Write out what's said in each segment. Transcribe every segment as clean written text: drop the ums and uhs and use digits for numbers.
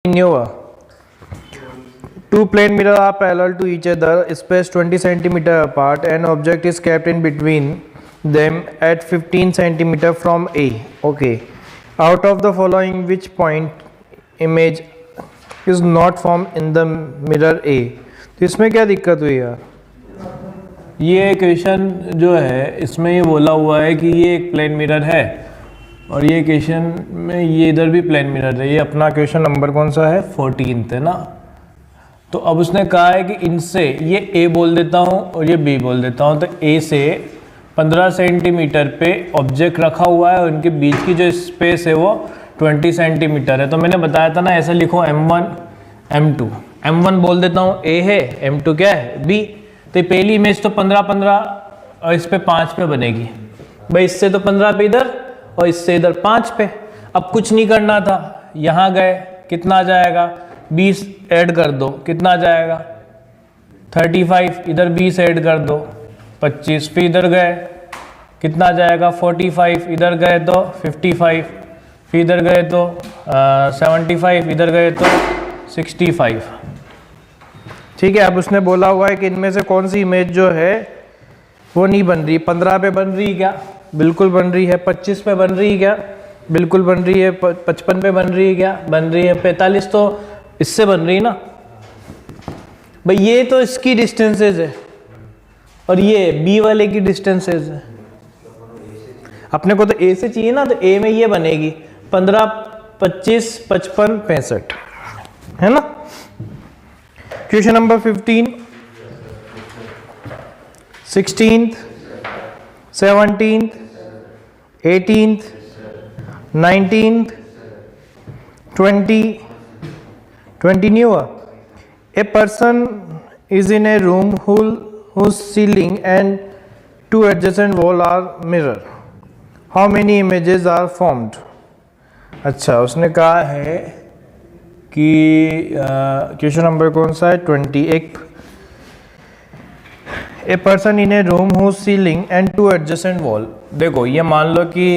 continue. Two plane mirrors are parallel to each other, spaced 20 cm apart. An object is kept in between them at 15 cm from A. Okay. Out of the following, which point image is not formed in the mirror A? तो इसमें क्या दिक्कत हुई यार? ये question जो है इसमें ये बोला हुआ है कि ये एक प्लेन मिरर है और ये क्वेश्चन में ये इधर भी प्लेन मिरर है। ये अपना क्वेश्चन नंबर कौन सा है? 14 है ना। तो अब उसने कहा है कि इनसे ये A बोल देता हूँ और ये B बोल देता हूँ। तो A से 15 सेंटीमीटर पे ऑब्जेक्ट रखा हुआ है और उनके बीच की जो स्पेस है वो 20 सेंटीमीटर है। तो मैंने बताया था ना, ऐसा लिखो M1 M2। M1 बोल देता हूँ A है, M2 क्या है? B। तो पहली इमेज तो 15-15 और इस पे 5 पे बनेगी भाई। इससे तो 15 पे इधर और इससे इधर 5 पे। अब कुछ नहीं करना था, यहाँ गए, कितना आ जाएगा? 20 ऐड कर दो, कितना आ जाएगा? 35। इधर 20 ऐड कर दो, 25। फिर इधर गए, कितना आ जाएगा? 45। इधर गए तो 55। फिर इधर गए तो 75। इधर गए तो 65। ठीक है। अब उसने बोला हुआ है कि इनमें से कौन सी इमेज जो है वो नहीं बन रही। 15 पे बन रही क्या? बिल्कुल बन रही है। 25 पे बन रही है क्या? बिल्कुल बन रही है। 55 पे बन रही है क्या? बन रही है। 45 तो इससे बन रही ना भाई। ये तो इसकी डिस्टेंसेज है और ये बी वाले की डिस्टेंसेज है। अपने को तो ए से चाहिए ना, तो ए में ये बनेगी 15, 25, 55, 65 है ना। Question number 15, 16th, 17th, 18th, 19th, 20. Continue. A person is in a room whose ceiling and two adjacent walls are mirror. How many images are formed? अच्छा, उसने कहा है कि क्वेश्चन नंबर कौन सा है? 21. A person in a room whose ceiling and two adjacent wall. देखो ये मान लो कि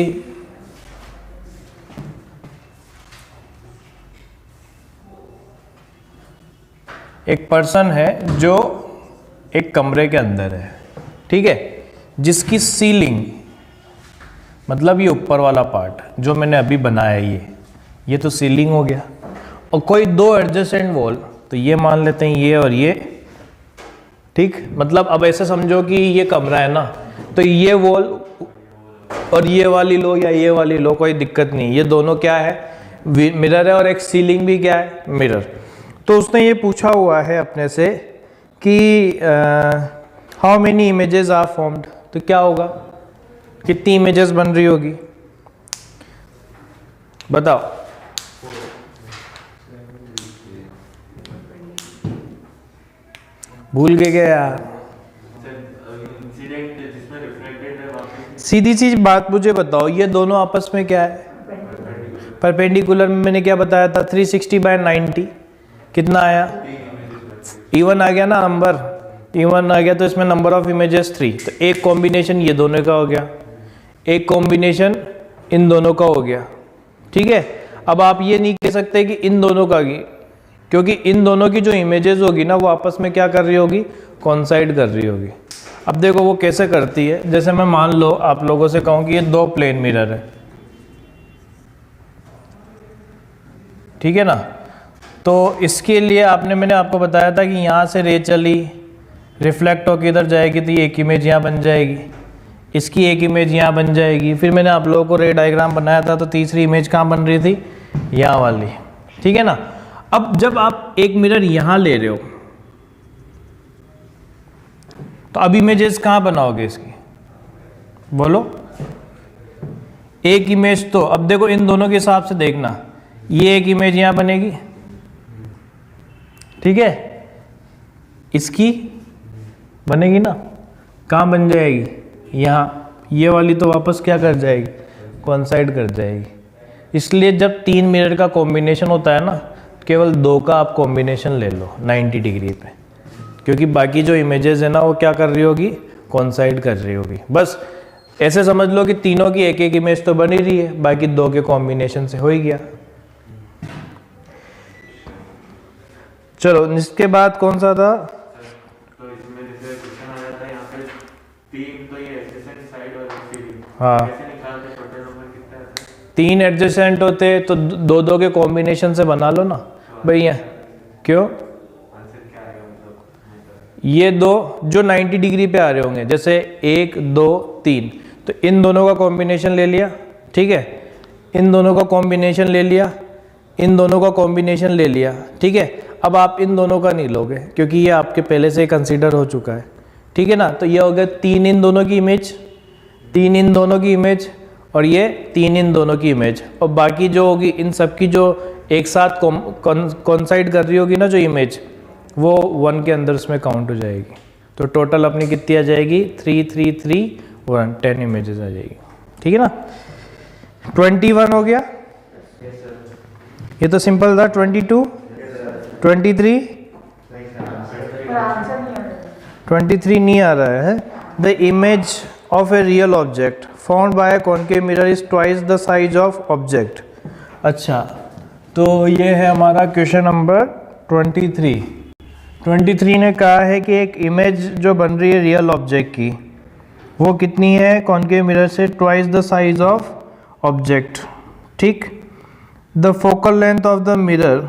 एक पर्सन है जो एक कमरे के अंदर है, ठीक है, जिसकी सीलिंग मतलब ये ऊपर वाला पार्ट जो मैंने अभी बनाया ये तो सीलिंग हो गया, और कोई दो एडजेसेंट वॉल, तो ये मान लेते हैं ये और ये, ठीक। मतलब अब ऐसे समझो कि ये कमरा है ना, तो ये वॉल और ये वाली लो या ये वाली लो, कोई दिक्कत नहीं। ये दोनों क्या है? मिरर है, और एक सीलिंग भी क्या है? मिरर। तो उसने ये पूछा हुआ है अपने से कि how many images are formed. तो क्या होगा? कितनी इमेजेस बन रही होगी बताओ। भूल गए क्या यार? सीधी सी बात मुझे बताओ, ये दोनों आपस में क्या है? परपेंडिकुलर में मैंने क्या बताया था? 360/90 कितना आया? इवन आ गया ना नंबर, इवन आ गया, तो इसमें नंबर ऑफ इमेजेस 3। तो एक कॉम्बिनेशन ये दोनों का हो गया, एक कॉम्बिनेशन इन दोनों का हो गया, ठीक है। अब आप ये नहीं कह सकते कि इन दोनों का की, क्योंकि इन दोनों की जो इमेजेस होगी ना वो आपस में क्या कर रही होगी? कॉन्साइड कर रही होगी। अब देखो वो कैसे करती है। जैसे मैं मान लो आप लोगों से कहूँ कि ये दो प्लेन मिरर है, ठीक है ना। तो इसके लिए मैंने आपको बताया था कि यहाँ से रे चली, रिफ्लेक्ट होकर इधर जाएगी, तो ये एक इमेज यहाँ बन जाएगी, इसकी एक इमेज यहाँ बन जाएगी। फिर मैंने आप लोगों को रे डायग्राम बनाया था, तो तीसरी इमेज कहाँ बन रही थी? यहाँ वाली, ठीक है ना। अब जब आप एक मिरर यहाँ ले रहे हो, तो अब इमेजेस कहाँ बनाओगे इसकी? बोलो। एक इमेज तो अब देखो इन दोनों के हिसाब से देखना, ये एक इमेज यहाँ बनेगी, ठीक है, इसकी बनेगी ना, कहाँ बन जाएगी? यहाँ। ये वाली तो वापस क्या कर जाएगी? कॉन्साइड कर जाएगी। इसलिए जब तीन मिरर का कॉम्बिनेशन होता है ना, केवल दो का आप कॉम्बिनेशन ले लो 90 डिग्री पे, क्योंकि बाकी जो इमेजेस है ना वो क्या कर रही होगी? कॉन्साइड कर रही होगी। बस ऐसे समझ लो कि तीनों की एक एक इमेज तो बन ही रही है, बाकी दो के कॉम्बिनेशन से हो ही गया। चलो इसके बाद कौन सा था? तो इसमें जैसे क्वेश्चन आ जाता है यहाँ पे 3, तो ये एडजेसेंट साइड और सीलिंग हाँ, कैसे निकालते, टोटल नंबर कितना आता है? 3 एडजेसेंट होते तो दो दो के कॉम्बिनेशन से बना लो ना भैया। क्यों? आंसर क्या आएगा मतलब? ये दो जो 90 डिग्री पे आ रहे होंगे, जैसे 1 2 3, तो इन दोनों का कॉम्बिनेशन ले लिया, ठीक है, इन दोनों का कॉम्बिनेशन ले लिया, इन दोनों का कॉम्बिनेशन ले लिया, ठीक है। अब आप इन दोनों का नहीं लोगे क्योंकि ये आपके पहले से कंसीडर हो चुका है, ठीक है ना। तो ये हो गया 3 इन दोनों की इमेज, 3 इन दोनों की इमेज, और ये 3 इन दोनों की इमेज, और बाकी जो होगी इन सब की जो एक साथ कॉन्साइड कर रही होगी ना जो इमेज, वो 1 के अंदर उसमें काउंट हो जाएगी। तो टोटल अपनी कितनी आ जाएगी? 3 3 3 1, 10 इमेजेस आ जाएगी, ठीक है ना। 21 हो गया, ये तो सिंपल था। 22, 23, 23 नहीं आ रहा है। The image of a real object found by concave mirror is twice the size of object. अच्छा, तो ये है हमारा क्वेश्चन नंबर 23। 23 ने कहा है कि एक इमेज जो बन रही है रियल ऑब्जेक्ट की, वो कितनी है? कॉनकेव मिरर से twice the size of object, ठीक। The focal length of the mirror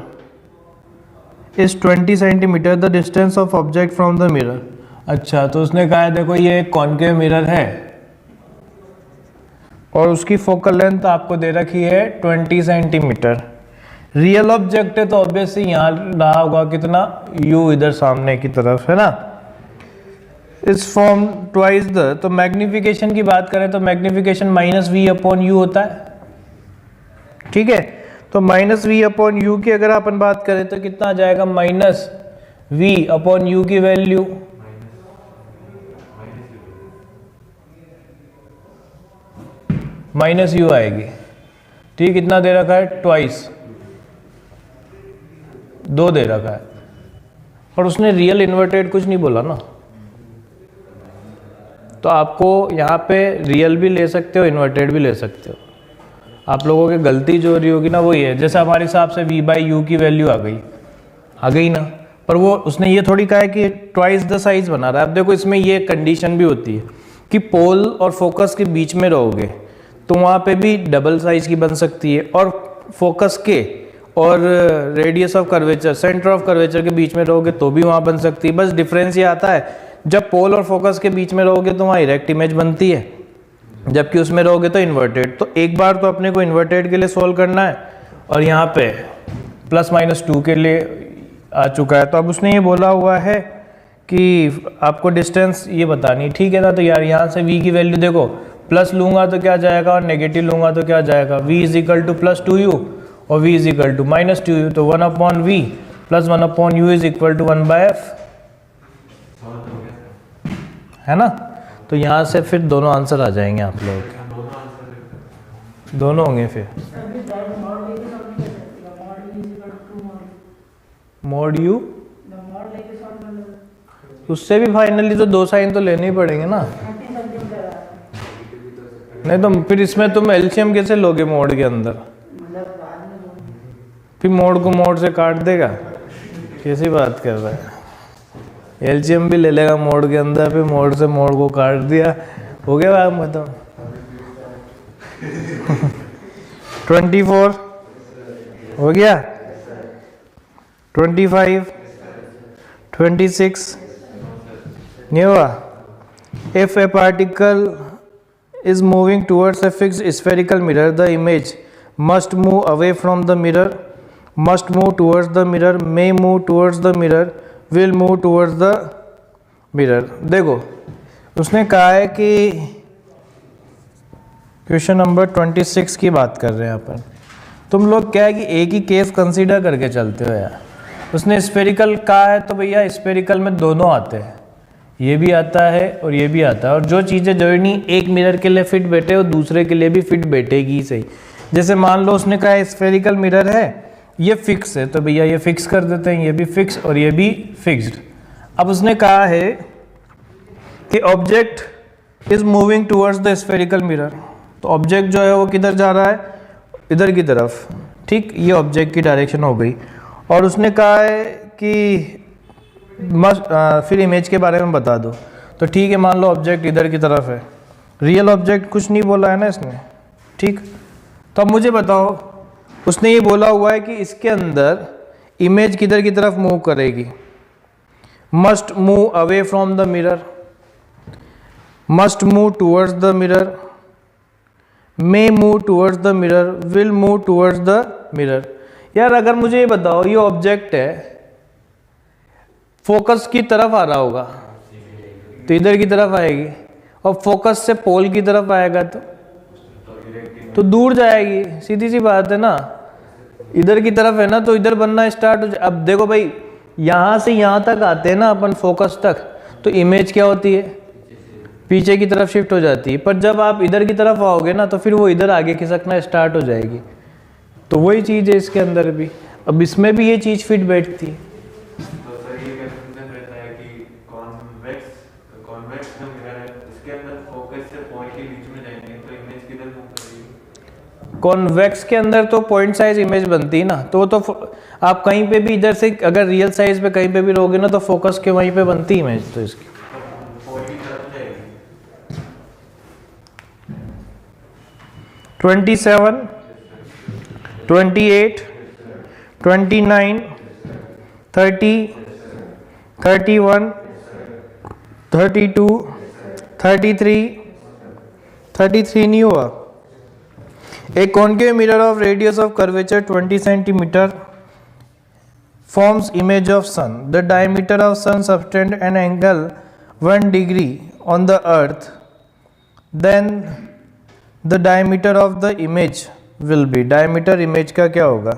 is 20 centimetre, the distance of object from the mirror. अच्छा, तो उसने कहा है देखो ये एक कॉनकेव मिरर है और उसकी फोकल लेंथ आपको दे रखी है 20 सेंटीमीटर। रियल ऑब्जेक्ट है तो ऑब्वियसली यहाँ रहा होगा कितना? u इधर सामने की तरफ है ना। इस फॉर्म ट्वाइस द, तो मैग्निफिकेशन की बात करें तो मैग्निफिकेशन -v/u होता है, ठीक है। तो -v/u की अगर अपन बात करें तो कितना आ जाएगा? -v/u की वैल्यू -u आएगी, ठीक। कितना दे रखा है? ट्वाइस, 2 दे रखा है, और उसने रियल इन्वर्टेड कुछ नहीं बोला ना। तो आपको यहाँ पे रियल भी ले सकते हो, इन्वर्टेड भी ले सकते हो। आप लोगों की गलती जो हो रही होगी ना वो ये है, जैसे हमारे हिसाब से v/u की वैल्यू आ गई ना, पर वो उसने ये थोड़ी कहा है कि ट्वाइस द साइज बना रहा है। अब देखो इसमें ये कंडीशन भी होती है कि पोल और फोकस के बीच में रहोगे तो वहाँ पे भी डबल साइज की बन सकती है, और फोकस के और radius of curvature, centre of curvature के बीच में रहोगे तो भी वहाँ बन सकती है। बस डिफरेंस ये आता है, जब पोल और फोकस के बीच में रहोगे तो वहाँ इरेक्ट इमेज बनती है, जबकि उसमें रहोगे तो इन्वर्टेड। तो एक बार तो अपने को इन्वर्टेड के लिए सोल्व करना है, और यहाँ पे +-2 के लिए आ चुका है। तो अब उसने ये बोला हुआ है कि आपको डिस्टेंस ये बतानी, ठीक है ना। तो यार यहाँ से v की वैल्यू देखो, प्लस लूंगा तो क्या जाएगा और नेगेटिव लूंगा तो क्या जाएगा? v = +2u और v = -2u, तो 1/v + 1/u = 1/f, है ना। तो यहाँ से फिर दोनों आंसर आ जाएंगे आप लोगों के, दोनों होंगे फिर। mod u, उससे भी फाइनली तो 2 साइन तो लेने ही पड़ेंगे ना, नहीं तो फिर इसमें तुम एलसीएम कैसे लोगे मोड के अंदर? फिर मोड को मोड से काट देगा, कैसी बात कर रहा है? एलसीएम भी ले लेगा मोड के अंदर, फिर मोड से मोड को काट दिया, हो गया बात खत्म। 24 हो गया, 25, 26 नहीं हुआ। If a particle is moving towards a fixed spherical mirror, the image must move away from the mirror, must move towards the mirror, may move towards the mirror, will move towards the mirror। देखो उसने कहा है कि question number 26 की बात कर रहे हैं अपन। तुम लोग क्या है कि एक ही केस कंसीडर करके चलते हो यार। उसने स्फेरिकल कहा है तो भैया स्फेरिकल में दोनों आते हैं, ये भी आता है और ये भी आता है, और जो चीज़ें जो नहीं एक मिरर के लिए फिट बैठे वो दूसरे के लिए भी फिट बैठेगी सही। जैसे मान लो उसने कहा स्फेरिकल मिरर है, ये फिक्स है, तो भैया ये फिक्स कर देते हैं, ये भी फिक्स और ये भी फिक्स्ड। अब उसने कहा है कि object is moving towards the spherical mirror, तो ऑब्जेक्ट जो है वो किधर जा रहा है? इधर की तरफ, ठीक। ये ऑब्जेक्ट की डायरेक्शन हो गई। और उसने कहा है कि फिर इमेज के बारे में बता दो। तो ठीक है, मान लो ऑब्जेक्ट इधर की तरफ है, रियल ऑब्जेक्ट कुछ नहीं बोला है ना इसने, ठीक। तो अब मुझे बताओ, उसने ये बोला हुआ है कि इसके अंदर इमेज किधर की तरफ मूव करेगी, must move away from the mirror, must move towards the mirror, may move towards the mirror, will move towards the mirror. यार अगर मुझे ये बताओ, ये ऑब्जेक्ट है, फोकस की तरफ आ रहा होगा तो इधर की तरफ आएगी, और फोकस से पोल की तरफ आएगा तो दूर जाएगी, सीधी सी बात है ना। इधर की तरफ है ना तो इधर बनना स्टार्ट हो जाए। अब देखो भाई, यहाँ से यहाँ तक आते हैं ना अपन फोकस तक, तो इमेज क्या होती है, पीछे की तरफ शिफ्ट हो जाती है। पर जब आप इधर की तरफ आओगे ना तो फिर वो इधर आगे खिसकना स्टार्ट हो जाएगी। तो वही चीज़ है इसके अंदर भी, अब इसमें भी ये चीज़ फिट बैठती है। तो सर ये कंफ्यूजन रहता है कि कॉन्वेक्स जो मिरर है उसके अंदर फोकस से पॉइंट के बीच में जाएंगे तो इमेज किधर मूव करेगी? कॉन्वेक्स के अंदर तो पॉइंट साइज इमेज बनती है ना, तो वो तो आप कहीं पे भी इधर से अगर रियल साइज पे कहीं पे भी रहोगे ना तो फोकस के वहीं पे बनती इमेज, तो इसकी पॉइंट की तरफ जाएगी। 27, 28, 29, 30, 31, 32, 33 नहीं हुआ। A concave mirror of radius of curvature 20 centimeter forms image of sun. The diameter of sun subtend an angle 1 degree on the earth. Then the diameter of the image will be. diameter image का क्या होगा?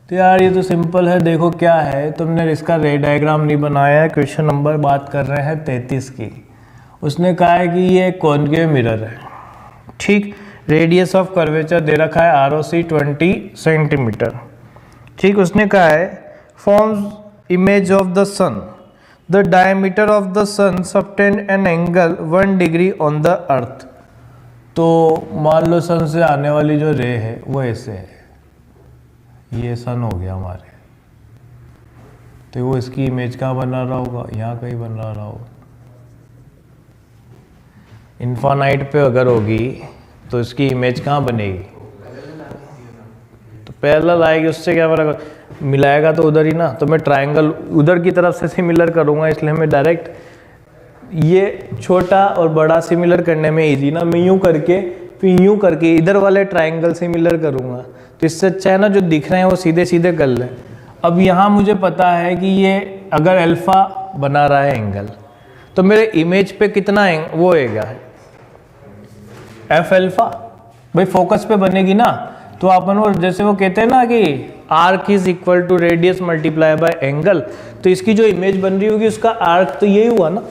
तो यार ये तो simple है, देखो क्या है, तुमने इसका रे डायग्राम नहीं बनाया है। क्वेश्चन नंबर बात कर रहे हैं 33 की। उसने कहा है कि ये कॉनकेव मिरर है, ठीक। रेडियस ऑफ कर्वेचर दे रखा है ROC 20 सेंटीमीटर, ठीक। उसने कहा है forms image of the sun, the diameter of the sun subtend an angle 1 degree on the earth. तो मान लो सन से आने वाली जो रे है वो ऐसे है, ये सन हो गया हमारे, तो वो इसकी इमेज कहाँ बना रहा होगा, यहाँ कहीं बन रहा होगा। इन्फानाइट पे अगर होगी तो इसकी इमेज कहाँ बनेगी, तो पैरेलल आएगी, उससे क्या फर्क मिलाएगा तो उधर ही ना। तो मैं ट्रायंगल उधर की तरफ से सिमिलर करूँगा, इसलिए मैं डायरेक्ट ये छोटा और बड़ा सिमिलर करने में इजी ना, मैं यूँ करके फिर यूँ करके इधर वाले ट्रायंगल सिमिलर करूँगा। तो इससे अच्छा है ना जो दिख रहे हैं वो सीधे सीधे कर लें। अब यहाँ मुझे पता है कि ये अगर अल्फ़ा बना रहा है एंगल, तो मेरे इमेज पे कितना वो होएगा एफ अल्फ़ा, भाई फोकस पे बनेगी ना। तो अपन वो जैसे वो कहते हैं ना कि arc is equal to radius multiply by angle, तो इसकी जो इमेज बन रही होगी उसका आर्क तो यही हुआ ना,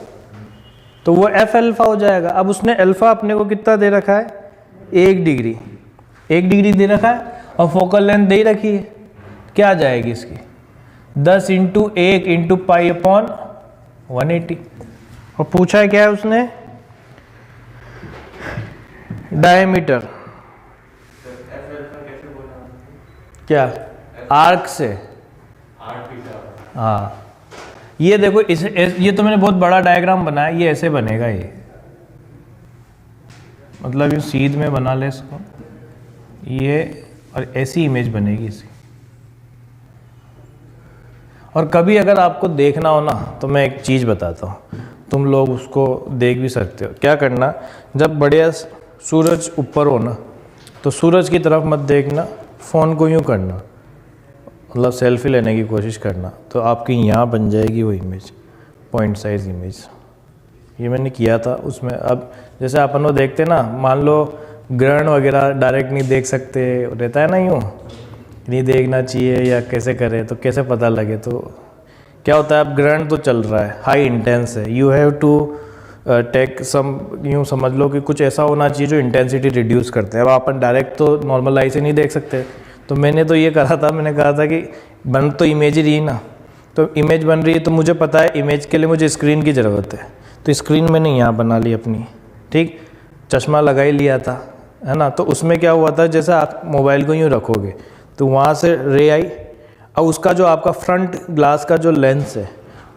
तो वो एफ अल्फ़ा हो जाएगा। अब उसने अल्फ़ा अपने को कितना दे रखा है, 1 डिग्री, 1 डिग्री दे रखा है, और फोकल लेंथ दे रखी है, क्या आ जाएगी इसकी 10 × 1 × π/180। और पूछा है क्या है उसने, डायमीटर, क्या आर्क से, हाँ ये देखो ये तो मैंने बहुत बड़ा डायग्राम बनाया, ये ऐसे बनेगा, ये मतलब ये सीध में बना ले इसको, ये और ऐसी इमेज बनेगी इसकी। और कभी अगर आपको देखना हो ना तो मैं एक चीज़ बताता हूँ, तुम लोग उसको देख भी सकते हो। क्या करना, जब बढ़िया सूरज ऊपर हो ना तो सूरज की तरफ मत देखना, फ़ोन को यूँ करना, मतलब सेल्फी लेने की कोशिश करना, तो आपकी यहाँ बन जाएगी वो इमेज, पॉइंट साइज इमेज। ये मैंने किया था उसमें। अब जैसे अपन वो देखते ना, मान लो ग्रहण वगैरह डायरेक्ट नहीं देख सकते, रहता है ना यूँ नहीं देखना चाहिए या कैसे करें, तो कैसे पता लगे, तो क्या होता है, अब ग्रहण तो चल रहा है, हाई इंटेंस है, you have to take some, यूँ समझ लो कि कुछ ऐसा होना चाहिए जो इंटेंसिटी रिड्यूस करते हैं। अब अपन डायरेक्ट तो नॉर्मल आई से नहीं देख सकते, तो मैंने तो ये करा था, मैंने कहा था कि बन तो इमेज ही रही ना, तो इमेज बन रही है तो मुझे पता है इमेज के लिए मुझे स्क्रीन की ज़रूरत है, तो स्क्रीन मैंने यहाँ बना ली अपनी, ठीक, चश्मा लगा ही लिया था, है ना। तो उसमें क्या हुआ था, जैसे आप मोबाइल को यूँ रखोगे तो वहाँ से रे आई, अब उसका जो आपका फ्रंट ग्लास का जो लेंस है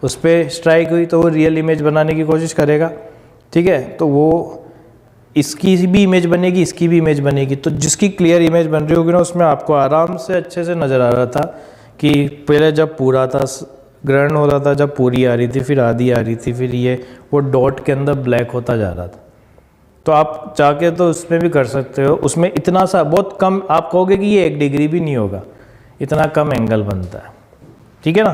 उस पर स्ट्राइक हुई तो वो रियल इमेज बनाने की कोशिश करेगा, ठीक है। तो वो इसकी भी इमेज बनेगी, इसकी भी इमेज बनेगी। तो जिसकी क्लियर इमेज बन रही होगी ना उसमें आपको आराम से अच्छे से नज़र आ रहा था कि पहले जब पूरा था ग्रहण हो रहा था, जब पूरी आ रही थी, फिर आधी आ रही थी, फिर ये वो डॉट के अंदर ब्लैक होता जा रहा था। तो आप चाहे तो उसमें भी कर सकते हो। उसमें इतना सा बहुत कम, आप कहोगे कि ये 1 डिग्री भी नहीं होगा, इतना कम एंगल बनता है, ठीक है ना।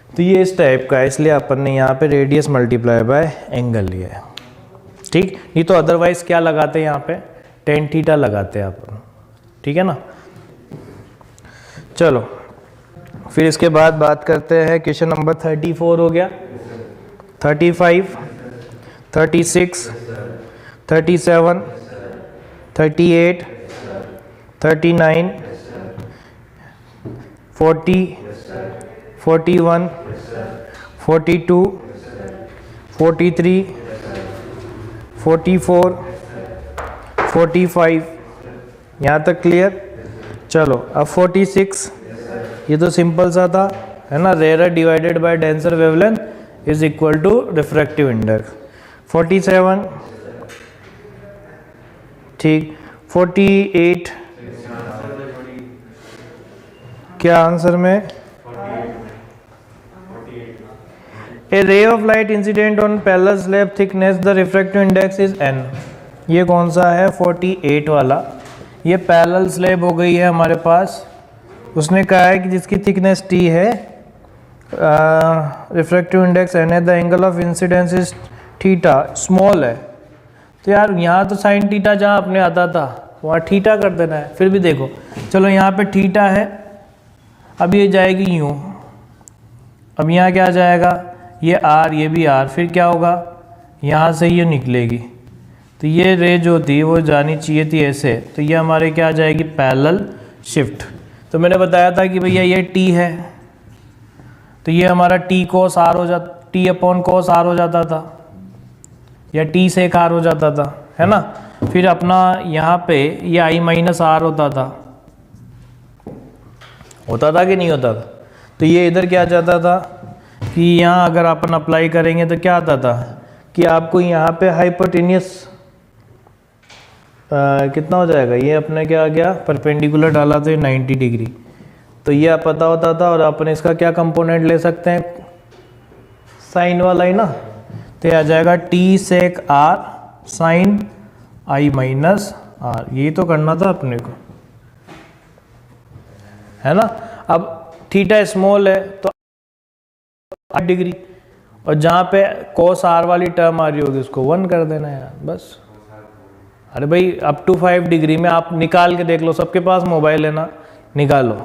तो ये इस टाइप का है, इसलिए अपन ने यहाँ पे रेडियस मल्टीप्लाई बाय एंगल लिया है, ठीक। नहीं तो अदरवाइज क्या लगाते हैं यहाँ पे, टेन थीटा लगाते हैं अपन, ठीक है ना। चलो फिर इसके बाद बात करते हैं क्वेश्चन नंबर 34 हो गया, 35, 36, 37, 38, 39, 40, 41, 42, 43, 44, 45, यहाँ तक क्लियर। चलो अब 46, ये तो सिंपल सा था, है ना। Rare divided by denser wavelength is equal to refractive index. 47, ठीक। 48, क्या आंसर में, a ray of light incident on parallel slab thickness the refractive index is n। ये कौन सा है, 48 वाला। ये पैरेलल स्लैब हो गई है हमारे पास। उसने कहा है कि जिसकी थिकनेस t है, रिफ्रैक्टिव इंडेक्स n है, the angle of incidence is theta, small है। तो यार यहाँ तो साइन थीटा जहाँ अपने आता था वहाँ थीटा कर देना है। फिर भी देखो, चलो यहाँ पे थीटा है, अब ये जाएगी यूँ, अब यहाँ क्या जाएगा, ये r, ये भी r, फिर क्या होगा, यहाँ से ये निकलेगी। तो ये रे जो थी वो जानी चाहिए थी ऐसे, तो ये हमारे क्या आ जाएगी, पैरेलल शिफ्ट। तो मैंने बताया था कि भैया ये t है, तो ये हमारा t cos r हो जाता, t अपॉन cos r हो जाता था, या t sec r हो जाता था, है ना। फिर अपना यहाँ पे ये i माइनस r होता था कि नहीं होता था। तो ये इधर क्या जाता था कि यहाँ अगर अपन अप्लाई करेंगे तो क्या आता था कि आपको यहाँ पे हाइपोटेनियस कितना हो जाएगा, ये अपने क्या आ गया, परपेंडिकुलर डाला तो 90 डिग्री। तो ये पता होता था, और अपन इसका क्या कंपोनेंट ले सकते हैं, साइन वाला ही ना। तो ये आ जाएगा t sec r sine i minus r। यही तो करना था अपने को, है ना। अब थीटा स्मॉल है तो 8 डिग्री, और जहाँ पे cos r वाली टर्म आ रही होगी उसको 1 कर देना है यार, बस। अरे भाई अप टू 5 डिग्री में आप निकाल के देख लो, सबके पास मोबाइल है ना, निकालो।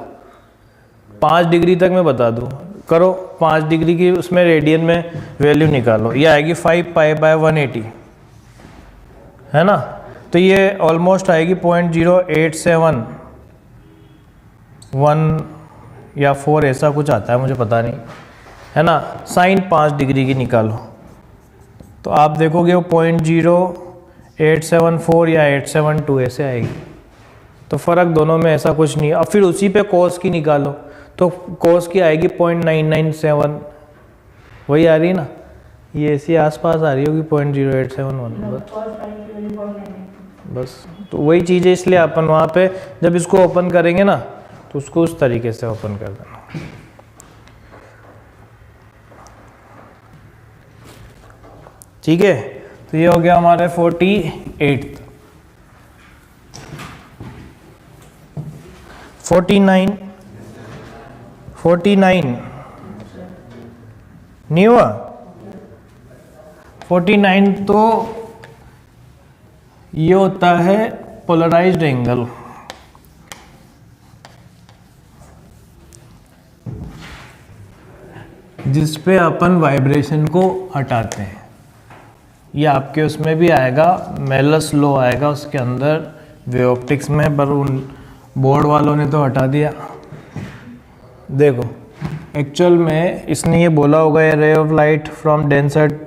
5 डिग्री तक मैं बता दूँ, करो 5 डिग्री की उसमें रेडियन में वैल्यू निकालो, ये आएगी 5 पाई बाय 180, है ना। तो ये ऑलमोस्ट आएगी 0.0871 या 4 ऐसा कुछ आता है, मुझे पता नहीं, है ना। साइन 5 डिग्री की निकालो तो आप देखोगे वो 0.0874 या 872 ऐसे आएगी। तो फ़र्क दोनों में ऐसा कुछ नहीं है। अब फिर उसी पे कोस की निकालो तो कोस की आएगी 0.997, वही आ रही ना, ये ऐसी आसपास आ रही होगी 0.0871 बस। तो वही चीज़ है, इसलिए अपन वहाँ पे जब इसको ओपन करेंगे ना तो उसको उस तरीके से ओपन कर देना। ठीक है, तो ये हो गया हमारे 48। 49 नहीं हुआ। 49 तो ये होता है पोलराइज्ड एंगल। जिस पे अपन वाइब्रेशन को हटाते हैं। ये आपके उसमें भी आएगा, मेलस लॉ आएगा उसके अंदर वेव ऑप्टिक्स में, पर उन बोर्ड वालों ने तो हटा दिया। देखो एक्चुअल में इसने ये बोला होगा, a ray of light from denser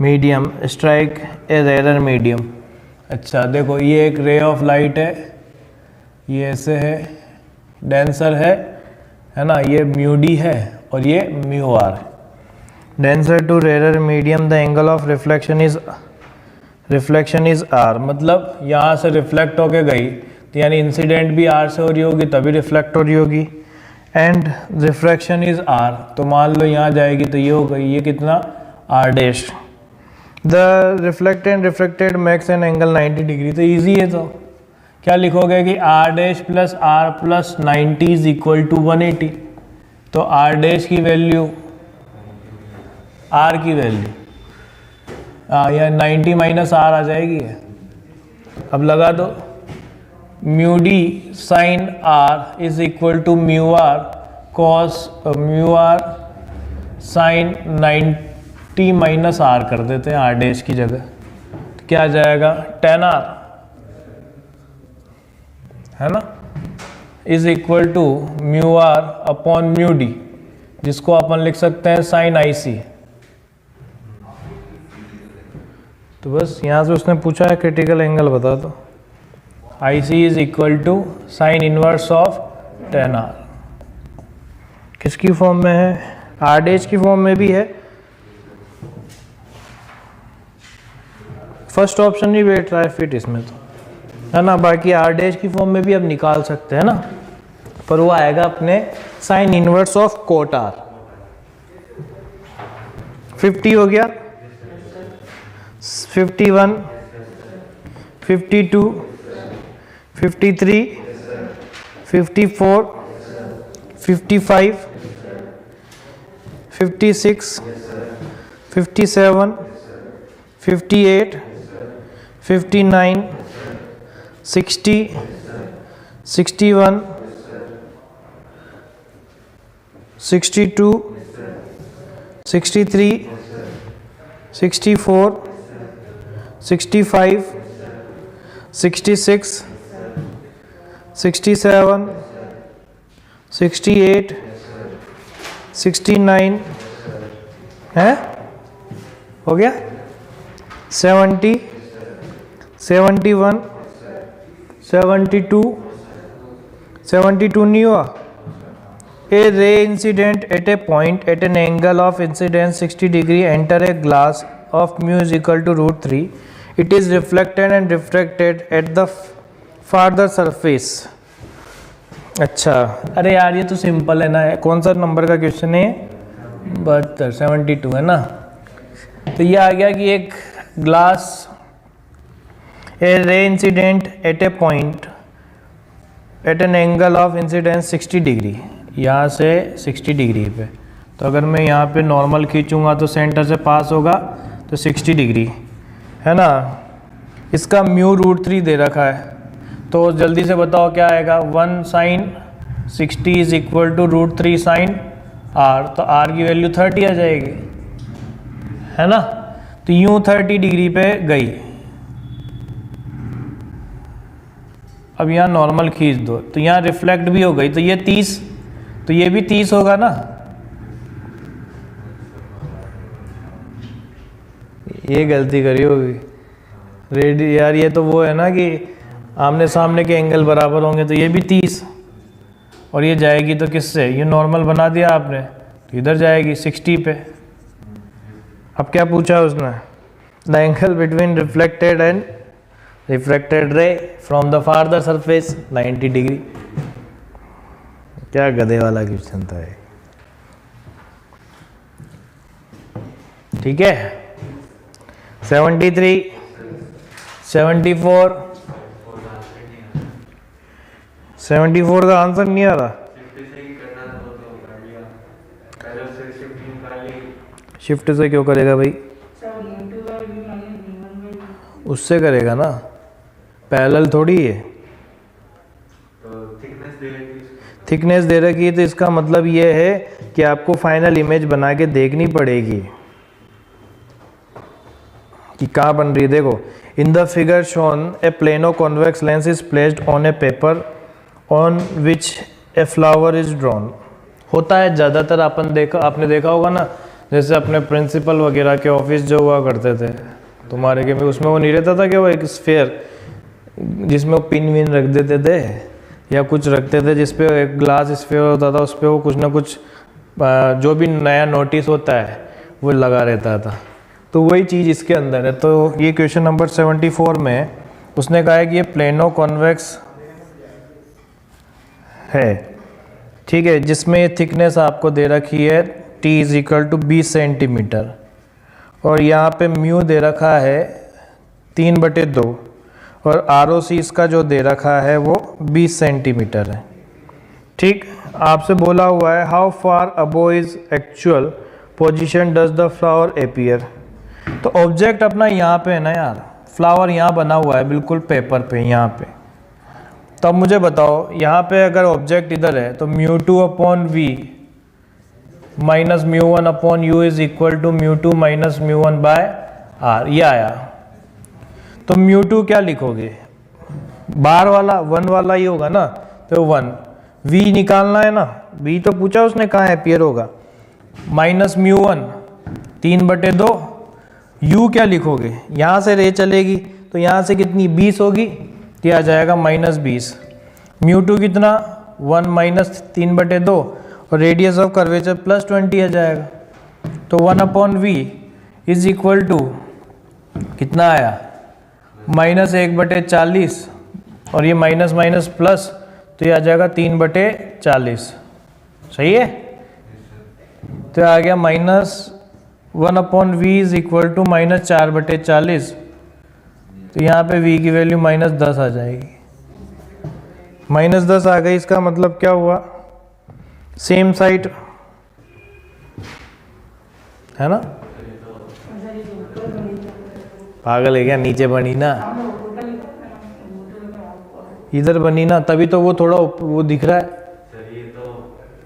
medium strike a rare medium. अच्छा देखो, ये एक रे ऑफ लाइट है, ये ऐसे है, डेंसर है, है ना, ये म्यू डी है और ये mu R. Denser to rarer medium the angle of reflection is R, मतलब यहाँ से रिफ्लेक्ट होके गई तो यानी इंसिडेंट भी आर से हो रही होगी तभी रिफ्लेक्ट हो रही होगी, एंड रिफ्रैक्शन इज आर, तो मान लो यहाँ जाएगी तो ये हो गई, ये कितना R dash. The reflected refracted makes an angle 90 degree, तो ईजी है, तो क्या लिखोगे कि R dash plus R plus 90 is equal to 180, तो आर डैश की वैल्यू, आर की वैल्यू या 90 माइनस आर आ जाएगी। अब लगा दो, mu D sine R is equal to mu R cos mu R sine 90 minus R कर देते हैं आर डैश की जगह, तो क्या आ जाएगा tan r, है ना, is equal to mu R upon mu D, जिसको अपन लिख सकते हैं साइन आई सी। तो बस यहाँ से उसने पूछा है क्रिटिकल एंगल बता दो, I C is equal to sine inverse of tan r। किसकी फॉर्म में है, आर डैश की फॉर्म में भी है, फर्स्ट ऑप्शन ही बैठ रहा है फिट इसमें तो, है ना, बाकी आर डैश की फॉर्म में भी अब निकाल सकते हैं ना, पर वो आएगा अपने sine inverse of cot r. 50 हो गया, 51, 52, 53, 54, 55, 56, 57, 58, 59, 60, 61, 62, 63, 64, 65, 66, 67, 68, 69 है, हो गया, 70, 71, 72, 72 नहीं हुआ। A ray incident at a point at an angle of incidence 60 degree enter a glass of mu is equal to root 3. It is reflected and refracted at the farther surface. अच्छा, अरे यार ये तो सिंपल है ना, कौन सा number का क्वेश्चन है, 72, 72 है ना। तो ये आ गया कि एक glass, a ray incident at a point at an angle of incidence 60 degree, यहाँ से 60 डिग्री पे, तो अगर मैं यहाँ पे नॉर्मल खींचूंगा तो सेंटर से पास होगा तो 60 डिग्री, है ना। इसका म्यू रूट 3 दे रखा है, तो जल्दी से बताओ क्या आएगा, 1 sine 60 is equal to root 3 sine r, तो आर की वैल्यू 30 आ जाएगी, है ना। तो यूँ 30 डिग्री पे गई, अब यहाँ नॉर्मल खींच दो तो यहाँ रिफ्लेक्ट भी हो गई, तो ये 30, तो ये भी 30 होगा ना, ये गलती करी होगी रेडी यार, ये तो वो है ना कि आमने सामने के एंगल बराबर होंगे, तो ये भी 30 और ये जाएगी तो किससे, ये नॉर्मल बना दिया आपने तो इधर जाएगी 60 पे। अब क्या पूछा उसने, the angle between reflected and refracted रे from the farther surface 90 degree. क्या गधे वाला क्वेश्चन था ये, ठीक है। 73, 74, 74 का आंसर नहीं आ रहा, शिफ्ट से क्यों करेगा भाई, उससे करेगा ना, पैरेलल थोड़ी है, थिकनेस दे रखी है, तो इसका मतलब ये है कि आपको फाइनल इमेज बना के देखनी पड़ेगी कि कहाँ बन रही है। देखो, in the figure shown A plano convex lens is placed on A paper on which a flower is drawn. होता है ज़्यादातर, आपने देखा होगा ना, जैसे अपने प्रिंसिपल वगैरह के ऑफिस जो हुआ करते थे तुम्हारे के में, उसमें वो नहीं रहता था कि वो एक स्फेयर जिसमें वो पिन विन रख देते थे, या कुछ रखते थे जिस पे एक ग्लास इस पे होता था, उस पे वो कुछ ना कुछ जो भी नया नोटिस होता है वो लगा रहता था। तो वही चीज़ इसके अंदर है। तो ये क्वेश्चन नंबर 74 में उसने कहा है कि ये प्लेनो कॉन्वेक्स है, ठीक है, जिसमें ये थिकनेस आपको दे रखी है t is equal to 20 centimetre और यहाँ पे म्यू दे रखा है 3/2 और ROC इसका जो दे रखा है वो 20 सेंटीमीटर है। ठीक, आपसे बोला हुआ है how far above is actual position does the flower appear. तो ऑब्जेक्ट अपना यहाँ पे है ना यार, फ्लावर यहाँ बना हुआ है बिल्कुल पेपर पे यहाँ पे। तो अब मुझे बताओ यहाँ पे अगर ऑब्जेक्ट इधर है तो μ2/v minus μ1/u is equal to μ2 minus μ1/r, ये आया। तो μ2 क्या लिखोगे, बाहर वाला 1 वाला ही होगा ना, तो 1 v निकालना है ना, v तो पूछा उसने कहाँ अपीयर होगा, माइनस μ1 3/2, u क्या लिखोगे, यहाँ से रे चलेगी तो यहाँ से कितनी 20 होगी, क्या आ जाएगा -20। μ2 कितना 1 माइनस 3/2 और रेडियस ऑफ कर्वेचर +20 आ जाएगा। तो 1/v इज इक्वल टू कितना आया -1/40 और ये माइनस माइनस प्लस तो ये आ जाएगा 3/40। सही है, तो आ गया -1/v इज इक्वल टू -4/40। तो यहाँ पे v की वैल्यू -10 आ जाएगी, -10 आ गई। इसका मतलब क्या हुआ, सेम साइड है ना, पागल है क्या, नीचे बनी ना, इधर बनी ना, तभी तो वो थोड़ा वो दिख रहा है। सर ये तो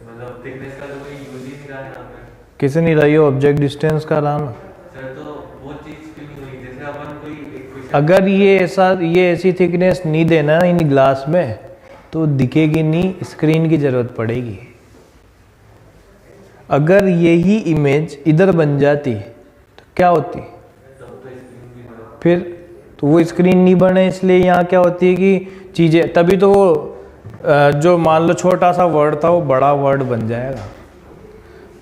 मतलब थिकनेस का तो कोई यूज ही नहीं रहा है यहाँ पे। किसे नहीं रही हो, ऑब्जेक्ट डिस्टेंस का रहा ना। सर तो वो चीज क्यों नहीं हुई, जैसे अपन कोई एक क्वेश्चन अगर ये ऐसी थिकनेस नहीं देना इन ग्लास में तो दिखेगी नहीं, स्क्रीन की जरूरत पड़ेगी। अगर यही इमेज इधर बन जाती तो क्या होती, फिर तो वो स्क्रीन नहीं बने, इसलिए यहाँ क्या होती है कि चीज़ें, तभी तो वो जो मान लो छोटा सा वर्ड था वो बड़ा वर्ड बन जाएगा।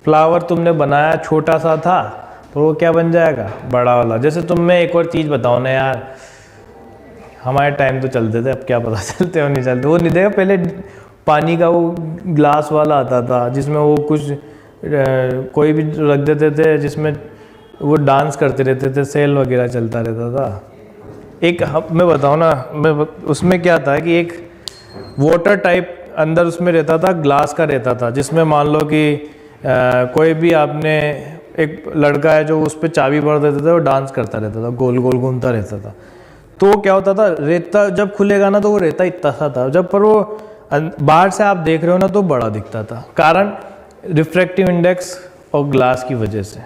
फ्लावर तुमने बनाया छोटा सा था तो वो क्या बन जाएगा, बड़ा वाला। जैसे तुम मैं एक और चीज़ बताओ ना यार, हमारे टाइम तो चलते थे, अब क्या पता चलते हो नहीं चलते, वो नहीं देखा पहले पानी का वो ग्लास वाला आता था जिसमें वो कुछ कोई भी रख देते थे जिसमें वो डांस करते रहते थे, सेल वगैरह चलता रहता था। एक मैं बताऊँ ना, मैं उसमें क्या था कि एक वाटर टाइप अंदर उसमें रहता था, ग्लास का रहता था, जिसमें मान लो कि कोई भी आपने एक लड़का है जो उस पर चाबी भर देते थे, वो डांस करता रहता था, गोल गोल घूमता रहता था। तो क्या होता था, रेता जब खुलेगा ना तो वो रेता इतना सा था, जब पर वो बाहर से आप देख रहे हो ना तो बड़ा दिखता था, कारण रिफ्रैक्टिव इंडेक्स और ग्लास की वजह से,